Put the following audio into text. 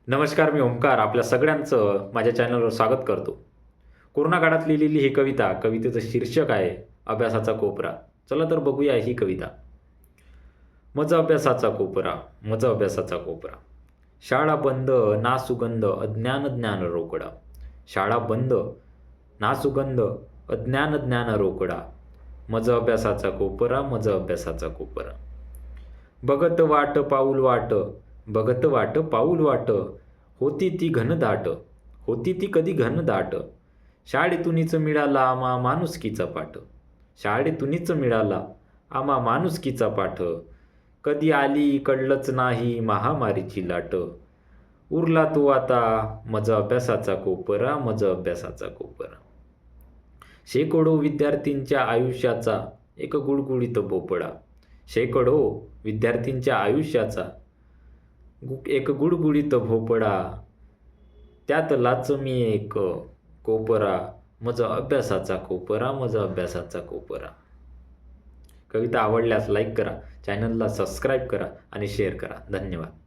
नमस्कार, मी ओंकार आपल्या सगळ्यांचं माझ्या चॅनलवर स्वागत करतो. कोरोना काळात लिहिलेली ही कविता, कवितेचं शीर्षक आहे अभ्यासाचा कोपरा. चला तर बघूया ही कविता. मज अभ्यासाचा कोपरा, मज अभ्यासाचा कोपरा. शाळा बंद, ना सुगंध, अज्ञान ज्ञान रोकडा. शाळा बंद, ना सुगंध, अज्ञान ज्ञान रोकडा. मज अभ्यासाचा कोपरा, मज अभ्यासाचा कोपरा. बघत वाट पाऊल वाट, बघत वाट पाऊल वाट. होती ती घनदाट, होती ती कधी घनदाट. शाळेतूनच मिळाला आम्हा माणुसकीचा पाठ, शाळेतूनच मिळाला आम्हा माणुसकीचा पाठ. कधी आली कळलंच नाही महामारीची लाट. उरला तो आता मज अभ्यासाचा कोपरा, मज अभ्यासाचा कोपरा. शेकडो विद्यार्थींच्या आयुष्याचा एक गुळगुळीत भोपळा. शेकडो विद्यार्थींच्या आयुष्याचा एक गुळगुळीत भोपळा. त्यातलाच मी एक कोपरा, मज अभ्यासाचा कोपरा, मज अभ्यासाचा कोपरा. कविता आवडल्यास लाईक करा, चॅनलला सबस्क्राईब करा आणि शेअर करा. धन्यवाद.